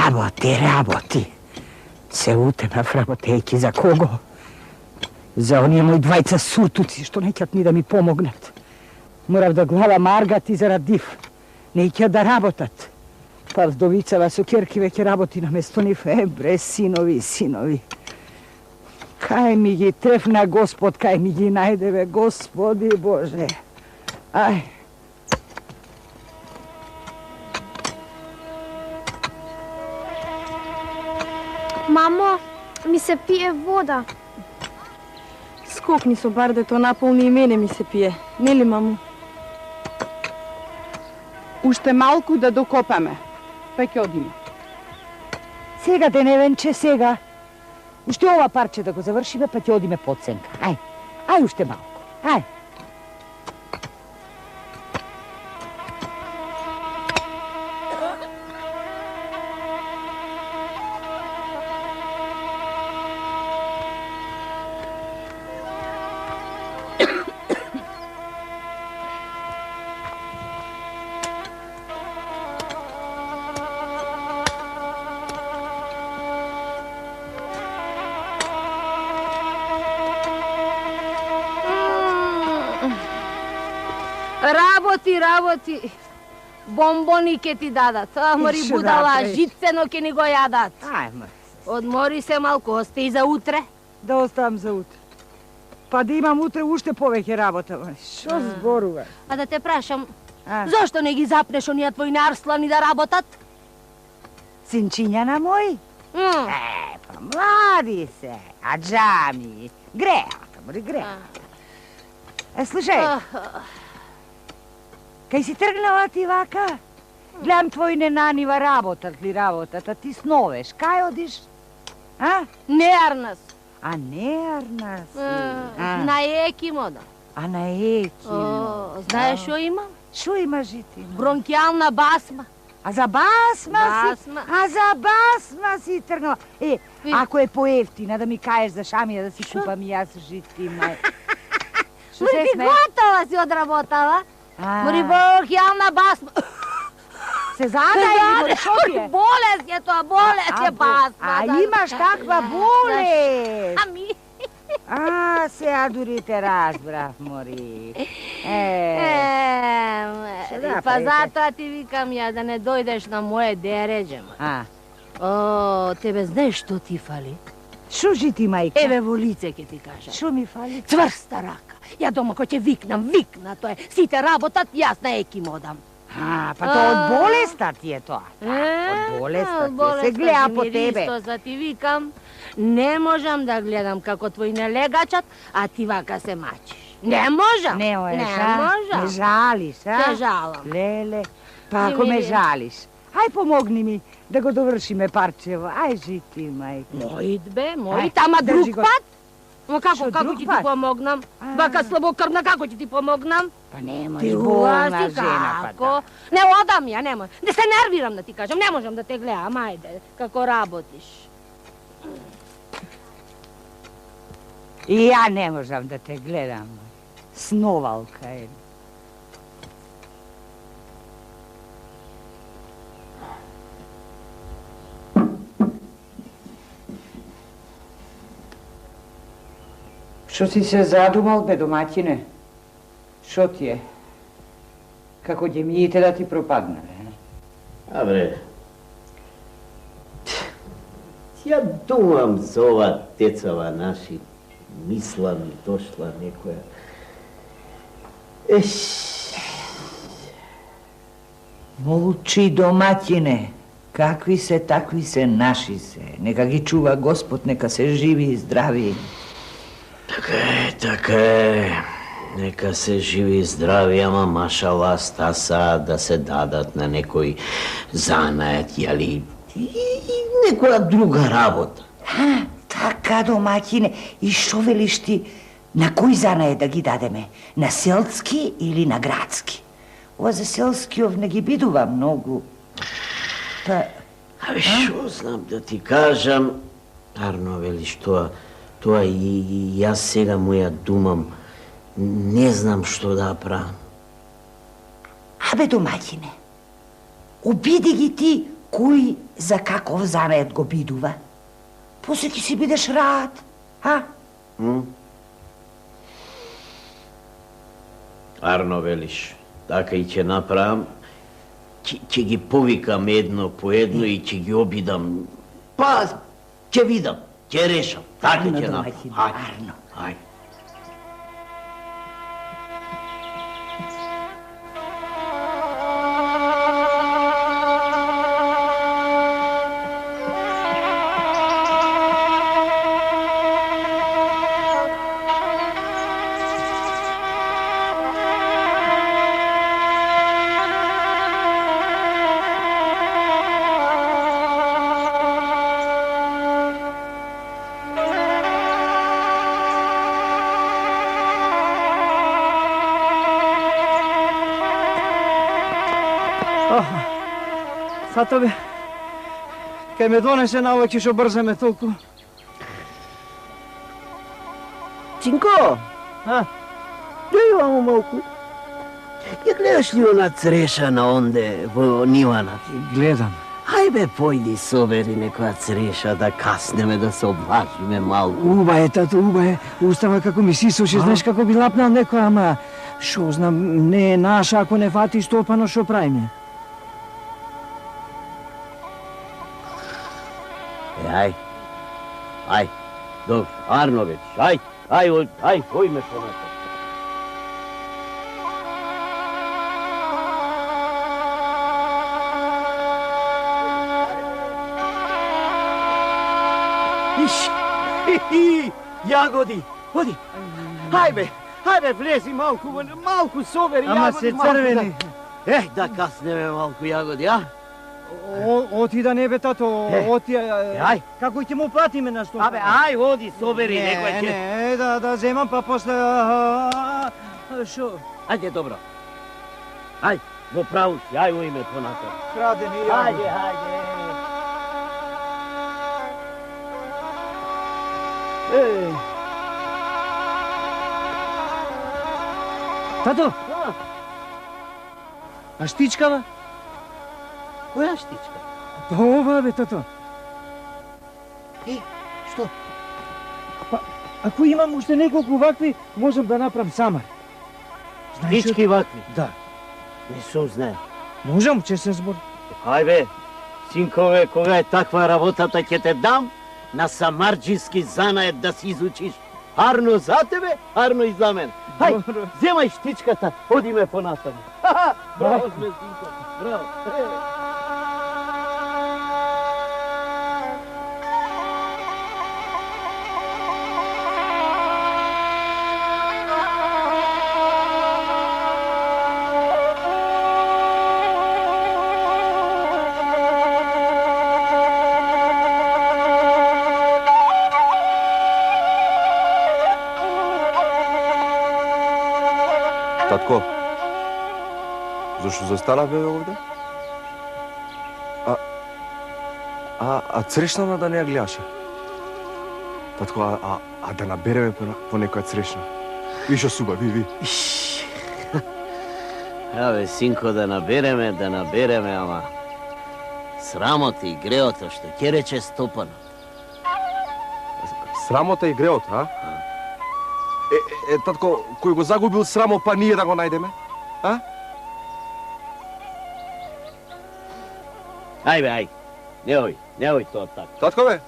Работи. Се утенав работејќи за кого? За оние мои двајца суртуци, што неќат ни да ми помогнат. Морав да гледам аргати зарад див. Неќат да работат. Па вдовицава со керки веќе работи на место нив. Бре, синови. Кај ми ги трефна Господ, кај ми ги најдеве, Господи Боже. Ај. Мамо, ми се пие вода. Скокни со бардето, наполни и мене ми се пие. Нели, мамо? Уште малку да докопаме, па ќе одиме. Сега, Деневенче, сега. Уште ова парче да го завршиме, па ќе одиме под сенка. Ај уште малку. Ај. Работи. Бомбони ке ти дадат. Мори будала, житцено ке ни го јадат. Одмори се малку, остаи за утре. Да оставам за утре. Па да имам утре уште повеќе работа. Шо зборува? А да те прашам, зошто не ги запнеш оние твои арслани да работат? Синчиња на мој? Па млади се, а джами. Греа. Слушај, кај си тргнала ти вака? Гледам твојне нанива работат, а ти сновеш. Кај одиш? Не Арнас. Не Арнас. На Екимо, да. На Екимо. Знаеш шо има? Шо има, жити? Бронкијална басма. А за басма си? А за басма си тргнала. Ако е поевтина да ми каеш за шамија да си купам и јас, жити, мај. Мори ти готова си одработала. Мори бронкијална басма. Се задај, шо ти е? Болест е тоа, басма. Имаш таква болест? Ами... Сега дури те разбрав, мори. Па затоа ти викам ја да не дојдеш на моje дереđe. Тебе знаеш што ти фали? Шо жити, мајка? Еве во лице ке ти кажам. Шо ми фали? Цврста рака. Ја дома кој ќе викна, тоа е. Сите работат, јас на Еким одам. Па тоа од болеста ти е тоа. Од болеста ти е. Се гледа по тебе. За ти викам, не можам да гледам како твој не легачат, а ти вака се мачиш. Не можам. Не можам. Не жалиш, Се жалам. Леле, па ако ме жалиш, ај помогни ми да го довршиме парчево. Ај жити, мајка. Мојд, ама друг пат? Но како ќе ти помогнам? Вака слабокрвна, како ќе ти помогнам? Па немој болна жена, па да. Не одам ја, немој. Не се нервирам да ти кажам, не можам да те гледам, ајде, како работиш. И ја не можам да те гледам. Сновалка е. Шо си се задумал, бе, домаќине? Шо ти е? Како ѓемиите да ти пропаднале? Абре, ја думам за ова децава наши, мисла ми дошла некоја. Молчи, домаќине. Какви се, такви се, наши се. Нека ги чува Господ, нека се живи и здрави. Така е. Нека се живи и здрави, ама машала стаса да се дадат на некој занает, јали, и некоја друга работа. Така, домаќине. И шо велиш ти, на кој занает да ги дадеме? На селски или на градски? Ова за селскиов не ги бидува многу. Абе, шо знам да ти кажам, Арно, велиш тоа и јас сега му ја думам, не знам што да правам. Абе, домаќине, обиди ги ти Кој за каков занает го бидува? После ќе си бидеш рад, а? Арно велиш, така и ќе направам. Ќе ги повикам едно по едно и ќе ги обидам. Па, ќе видам, ќе решам. Така ќе направам. Арно. Ајде. Тато бе, кај ме донесе навеќе шо брзаме толку. Цинко! Гледај вамо малку. Ја гледаш ли она цреша на онде во нивана? Гледам. Ајбе, појди собери некоја цреша да каснеме да се облажиме малку. Уба е, тато, уба е. Устава како ми сисоше, знаеш како би лапнал некоја, ама шо знам, не е наша ако не фати стопано, шо правиме? Ај, добро, Арно вече, ај, кој ме понесе. Јагоди, оди. Хајбе, влези малку собери, јагоди. Ама се црвени. Да каснеме малку јагоди, а? Оти да не бе, тато, оти... Ај. Како ќе му платиме на што? Ај, оди, собери некој ќе... Не, да земам, па после... Шо? Ајде, добро. Ај, во праву си, ај во име понатаму. Крадени јагоди. Ајде. Тато! А штичкава? Која штичка? Па ова бе, тато. Што? Ако имам уште неколку вакви, можам да направам самар. Штички вакви? Да. Не сум знае. Можам, честен збор. Ајбе, синкове, кога е таква работата, ќе те дам на самарџиски занает да си изучиш. Арно за тебе, Арно и за мен. Хај, земај штичката, одиме понатаму. Браво сме, синко, браво. Татко, зашо застана бе овде? А црешна да не ја гледаше? Татко, а да набереме по некоја црешна? Вишо суба, ви. Абе, синко, да набереме, ама... Срамота и греото, што ќе рече Стопано. Срамота и греот, а? Татко, кој го загубил срамо, па ние да го најдеме? А? Ајде, неој тоа така. Татко бе?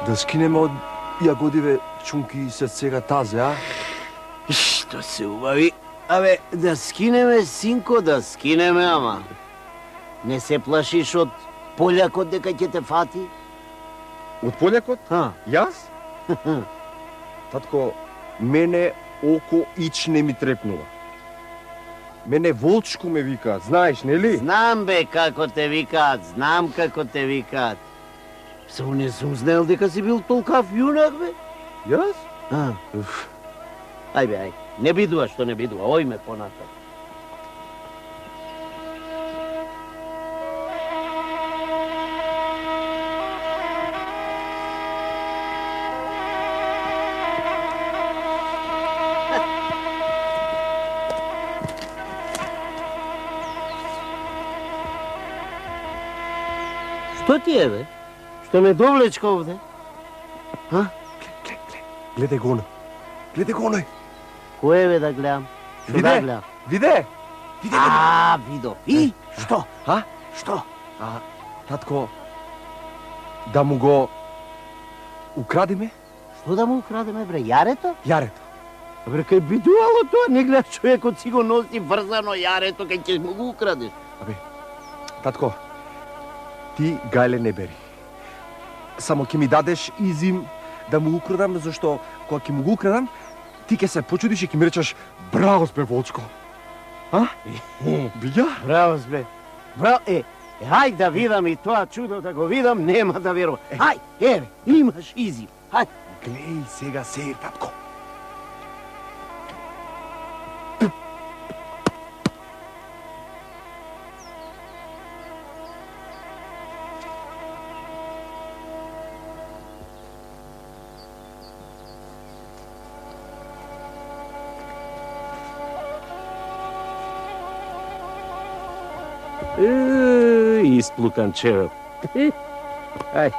Да скинеме од јагодиве чунки се сега тазе, а? Што се убави. Абе, да скинеме, синко, ама... Не се плашиш од полјакот дека ќе те фати? Од полјакот? Јас? Татко, мене око ич не ми трепнува. Мене волчко ме викаат, знаеш, нели? Знам бе како те викаат, Само не сум знаел дека си бил толкав јунак, бе. Јас? Ај бе, ај. Не бидува што не бидува, ојме понатак. Што ти е, бе? Што ме довлечка овде? А? Гледај го оној. Гледај го оној. Кој е, бе, да гледам? Што да гледам? Виде? Виде? Видов. И? Што? А? Што? Татко, да му го украдиме? Што да му украдеме, бре? Јарето? Јарето. Бре, кај бидувало тоа, не гледаш човекот си го носи врзано јарето, кај ќе му го украдеш. Татко, ти гајле не бери. Само ќе ми дадеш изим да му украдам, зашто кога ќе му го украдам, ти ќе се почудиш и ќе ми речеш браво сме, Волчко. А? Биѓа? Браво сме. Браво, хај да видам и тоа чудо, да го видам, нема да верувам. Хај, еве, имаш изим. Хај. Глеј сега сеир, татко. Исплукан череп. Ај.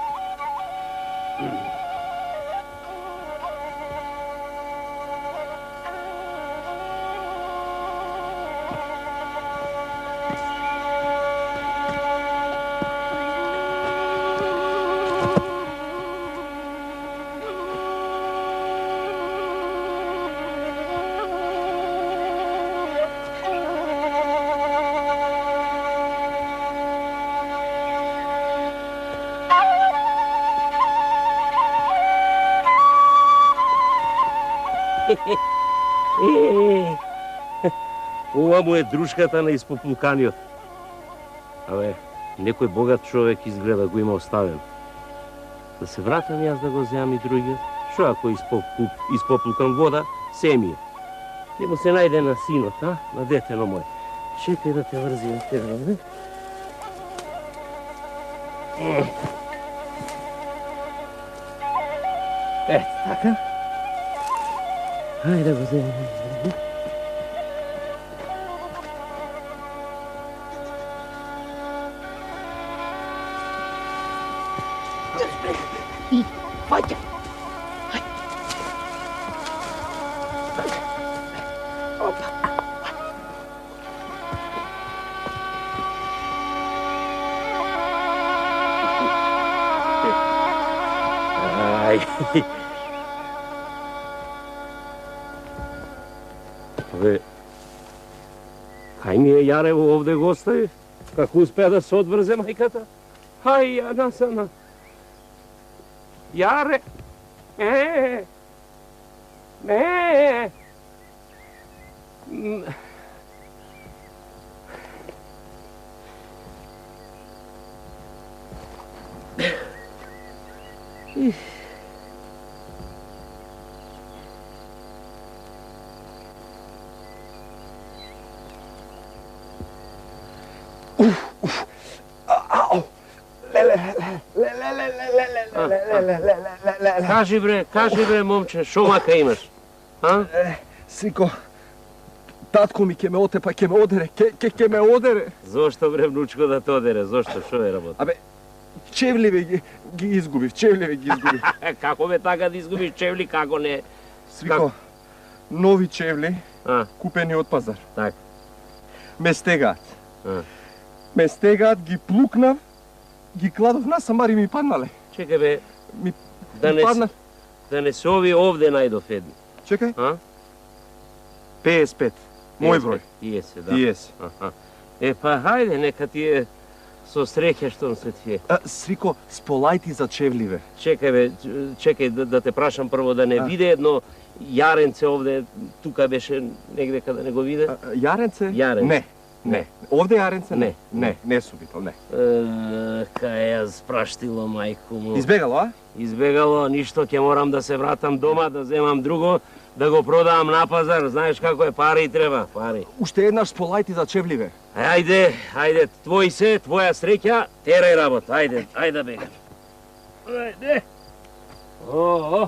Ова му е дружката на испоплуканиот. Абе, некој богат човек изгледа го има оставен. Да се вратам јас да го земам и другиот. Шо ако испоплукам вода, се ми е. Ке му се најде на синот, на детено мој. Чекај да те врзим тебе, бе. Така. Хајде да го земем. Ваќа. Абе, кај ми е Јарево овде го остави? Како успеа да се одврзе мајката? Хај, ја насана. Јаре! Не! Кажи бре, момче, шо мака имаш? А? Синко, татко ми ќе ме отепа, ќе ме одере, ќе ме одере. Зошто бре, внучко, да те одере? Зошто? Шо е работа? Абе, чевливе ги изгубив, чевливе ги изгубив. Како бе така да изгубиш чевли, како не? Свико, нови чевли, купени од пазар. Так. Ме стегаат. Ме стегаат, ги плукнав, ги кладов на самар и ми паднале. Чекај бе, да не се ови овде најдов едни. Чекај. 55. Мој број. Иесе, да. Иесе. Па хајде, нека ти е со среќа штом се ти е. Свико, сполајти за чевливе. Чекај бе, чекај да те прашам прво да не виде едно јаренце овде, тука беше негде каде не го виде? Јаренце? Јаренце. Не. Не. Овде јаренце? Не. Не сум видел, не. Кај ја спраштило мајко му. Избегало, а? Избегало, ништо, ќе морам да се вратам дома, да земам друго, да го продавам на пазар. Знаеш како е, пари треба, пари. Уште еднаш сполајти за чевливе. Ајде, твој се, твоја среќа, терај работа, ајде бегам. Ајде. О.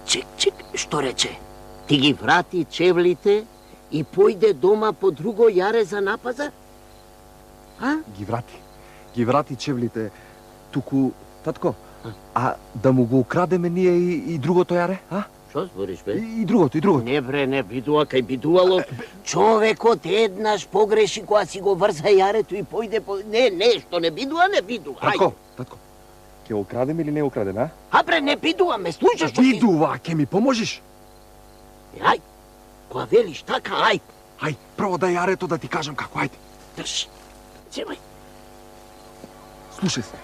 Чек, што рече? Ти ги врати чевлите и појде дома по друго јаре за напазар? А? Ги врати чевлите, туку, татко, а да му го украдеме ние и другото јаре, а? Што збориш, бе? И другото. Не бре, не бидува, кај бидувало. Човекот еднаш погреши кога си го врза јарето и појде по... Не, што не бидува. Татко, ќе го крадеме или не го крадеме, а? А бре, не бидува, ме слушаш што ти... Бидува, ќе ми поможиш? Ај, кога велиш така, ај. Ај, прво да јарето да ти кажам како, ајде. Држ, земај. Слушај се.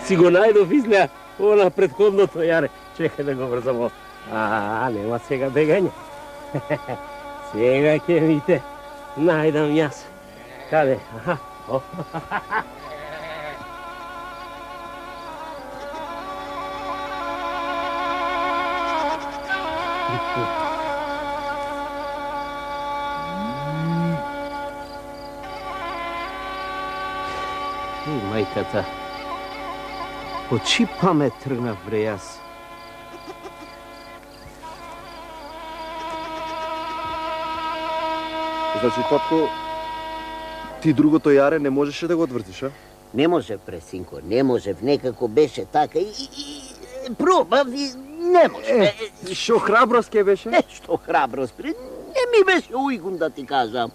Си го најдов излеа на предходното јаре. Чекај да го врзам ово. Нема сега бегање. Сега ќе ми те најдам јас. Каде? Мајката, по чиј памет тргнав, бре, јас? Значи, татко, ти другото јаре не можеше да го отвртиш, а? Не можев, бре, синко, не можев, некако беше така и пробав и не може. Шо храброст ке беше? Што храброст, бре, не ми беше уигун да ти кажам.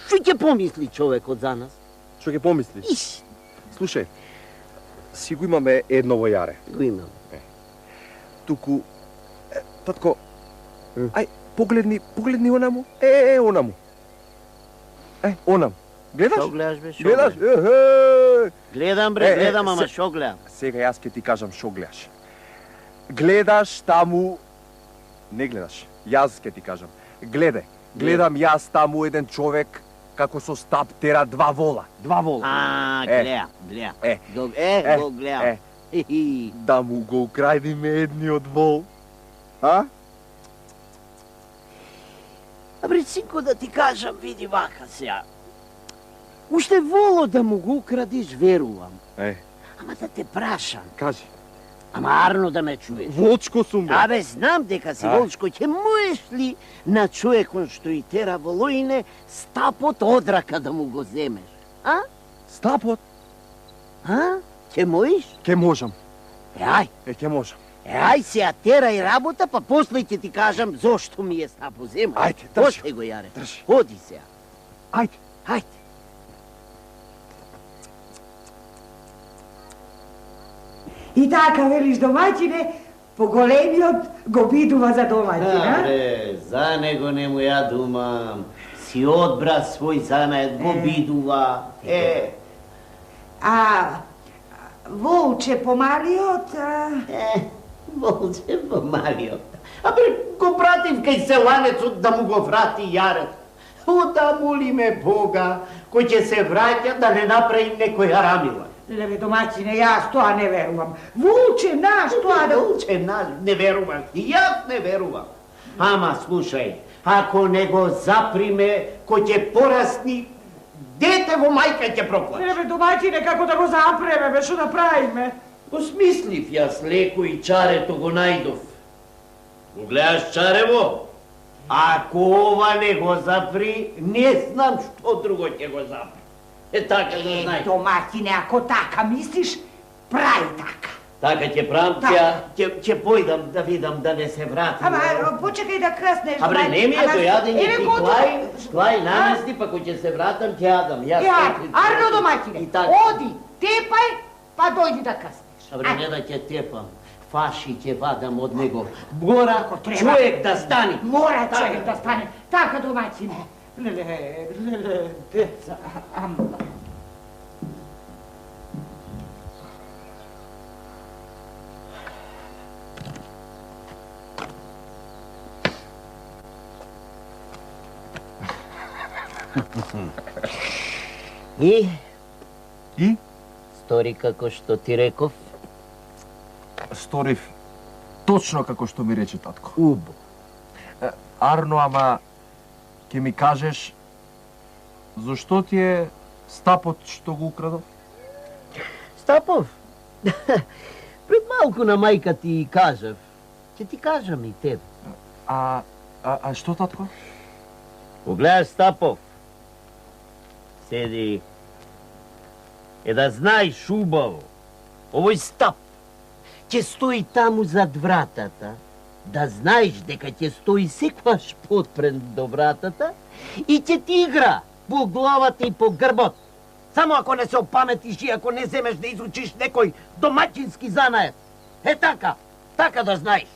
Што ќе помисли човекот за нас? Што ќе помислиш? Слушај, си го имаме едново јаре. Го имаме. Туку, татко, ај, погледни онаму. Онаму. Онам. Гледаш? Што гледаш, бе, шо гледаш? Гледам, бре, гледам, ама шо гледам? Сега јас ќе ти кажам шо гледаш. Гледаш таму... Не гледаш, јас ќе ти кажам. Гледам јас таму еден човек како со стап тера два вола. Гледам. Го гледам. Да му го украдиме едниот вол. А? Абре, синко, да ти кажам, види вака сега. Уште воло да му го украдиш, верувам. Ама да те прашам. Кажи. Ама арно да ме чуеш. Волчко сум, бе. Абе, знам дека си волчко. Ќе можеш ли на човекон што и тера волоине стапот од рака да му го земеш? А? Стапот? Ќе можеш? Ќе можам. Ај. Ќе можам. Ај сега терај работа, па после ќе ти кажам зошто ми е стапо зема. Ајде, држи. После го јаре. Држи. Ходи сега. Ајде. И така, велиш, домаќине, поголемиот го бидува за домаќин, а? Добре, за него не му ја думам. Си одбра свој занает, го бидува. Волче помалиот, Волче помалиот. Абе, го пратив кај селанецот да му го врати јарето. Да молиме Бога, кој ќе се враќа да не направи некој арамила. Леве, домаќине, јас тоа не верувам. Волче наш, тоа да... Волче наш, не верувам. И јас не верувам. Ама, слушај, ако не го заприме, кој ќе порасни, дете во мајка ќе проплаче. Леве, домаќине, како да го запреме, бе, што да правиме? Осмислив јас леко и чарето го најдов. Го гледаш чарево? Ако ова не го запри, не знам што друго ќе го запри. Е така да знаеш. Доматине, ако така мислиш, прави така. Така ќе правам, ќе појдам да видам да не се врати. Ама, почекај да крснеш. Абре, не ми е дојадење, ти клај намести, па кој ќе се вратам, ќе јадам. Арно доматине, оди, тепај, па дојди да крснеш. Абре, не да ќе тепам. Фаши ќе вадам од него. Мора човек да стане. Мора човек да стане. Така, доматине. Леле, деца, ама. И? И? Стори како што ти реков. Сторив точно како што ми рече татко. Убо. Арно, ама ќе ми кажеш зошто ти е стапот што го украдов? Стапов? Пред малку на мајка ти кажав. Ќе ти кажам и тебе. А што, татко? Погледаш, Стапов. Седи. Да знаеш убаво. Овој Стап ќе стои таму зад вратата. Да знаеш дека ќе стои секваш подпрен до вратата и ќе ти игра по главата и по грбот. Само ако не се опаметиш и ако не земеш да изучиш некој домаќински занаед. Е така да знаеш.